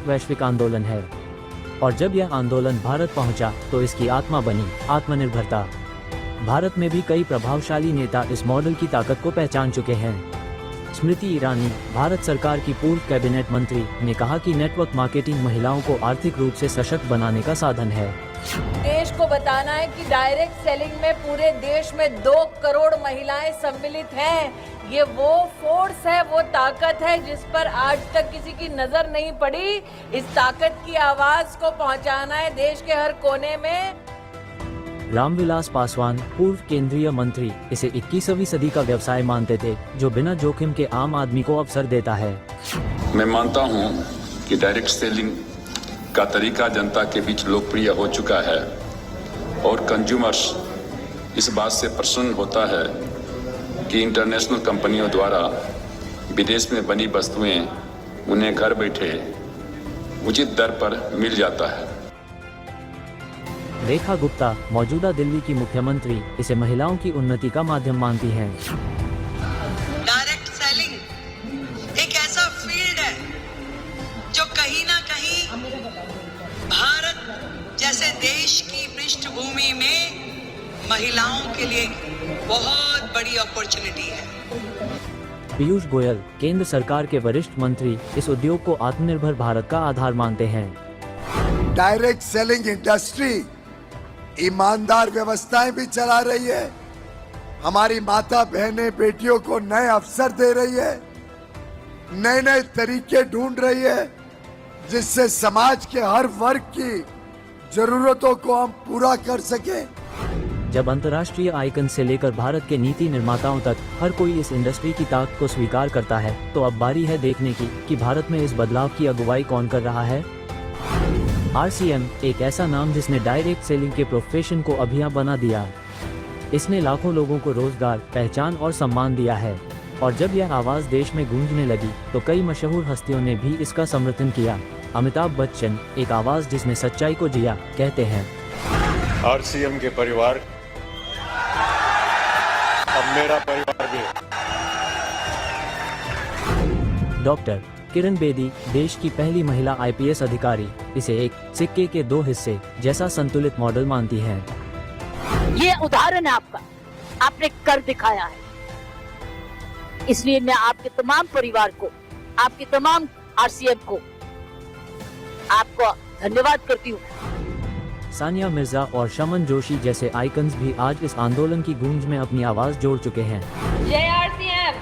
वैश्विक आंदोलन है। और जब यह आंदोलन भारत पहुंचा तो इसकी आत्मा बनी आत्मनिर्भरता। भारत में भी कई प्रभावशाली नेता इस मॉडल की ताकत को पहचान चुके हैं। स्मृति ईरानी, भारत सरकार की पूर्व कैबिनेट मंत्री, ने कहा कि नेटवर्क मार्केटिंग महिलाओं को आर्थिक रूप से सशक्त बनाने का साधन है। देश को बताना है कि डायरेक्ट सेलिंग में पूरे देश में 2 करोड़ महिलाएं सम्मिलित हैं। ये वो फोर्स है, वो ताकत है जिस पर आज तक किसी की नजर नहीं पड़ी। इस ताकत की आवाज को पहुंचाना है देश के हर कोने में। रामविलास पासवान, पूर्व केंद्रीय मंत्री, इसे 21वीं सदी का व्यवसाय मानते थे जो बिना जोखिम के आम आदमी को अवसर देता है। मैं मानता हूं कि डायरेक्ट सेलिंग का तरीका जनता के बीच लोकप्रिय हो चुका है और कंज्यूमर्स इस बात से प्रसन्न होता है कि इंटरनेशनल कंपनियों द्वारा विदेश में बनी वस्तुएं उन्हें घर बैठे उचित दर पर मिल जाता है। रेखा गुप्ता, मौजूदा दिल्ली की मुख्यमंत्री, इसे महिलाओं की उन्नति का माध्यम मानती हैं। डायरेक्ट सेलिंग एक ऐसा फील्ड है जो कहीं ना कहीं भारत जैसे देश की पृष्ठभूमि में महिलाओं के लिए बहुत बड़ी अपॉर्चुनिटी है। पीयूष गोयल, केंद्र सरकार के वरिष्ठ मंत्री, इस उद्योग को आत्मनिर्भर भारत का आधार मानते हैं। डायरेक्ट सेलिंग इंडस्ट्री ईमानदार व्यवस्थाएं भी चला रही है, हमारी माता बहनें बेटियों को नए अवसर दे रही है, नए नए तरीके ढूंढ रही है जिससे समाज के हर वर्ग की जरूरतों को हम पूरा कर सके। जब अंतर्राष्ट्रीय आइकन से लेकर भारत के नीति निर्माताओं तक हर कोई इस इंडस्ट्री की ताकत को स्वीकार करता है, तो अब बारी है देखने की कि भारत में इस बदलाव की अगुवाई कौन कर रहा है। RCM एक ऐसा नाम जिसने डायरेक्ट सेलिंग के प्रोफेशन को अभिनव बना दिया। इसने लाखों लोगों को रोजगार, पहचान और सम्मान दिया है। और जब यह आवाज देश में गूंजने लगी तो कई मशहूर हस्तियों ने भी इसका समर्थन किया। अमिताभ बच्चन, एक आवाज जिसने सच्चाई को जिया, कहते हैं, RCM के परिवार अब मेरा परिवार भी। डॉक्टर किरण बेदी, देश की पहली महिला IPS अधिकारी, इसे एक सिक्के के 2 हिस्से जैसा संतुलित मॉडल मानती हैं। ये उदाहरण है आपका, आपने कर दिखाया है। इसलिए मैं आपके तमाम परिवार को, आपके तमाम RCM को, आपको धन्यवाद करती हूँ। सानिया मिर्जा और शमन जोशी जैसे आइकन्स भी आज इस आंदोलन की गूंज में अपनी आवाज जोड़ चुके हैं। जय RCM!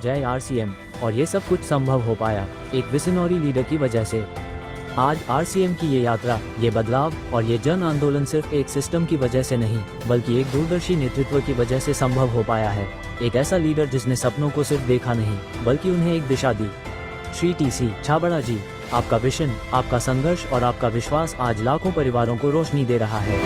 जय RCM! और ये सब कुछ संभव हो पाया एक विजनरी लीडर की वजह से। आज RCM की ये यात्रा, ये बदलाव और ये जन आंदोलन सिर्फ एक सिस्टम की वजह से नहीं, बल्कि एक दूरदर्शी नेतृत्व की वजह से संभव हो पाया है। एक ऐसा लीडर जिसने सपनों को सिर्फ देखा नहीं, बल्कि उन्हें एक दिशा दी। श्री TC छाबड़ा जी, आपका विजन, आपका संघर्ष और आपका विश्वास आज लाखों परिवारों को रोशनी दे रहा है।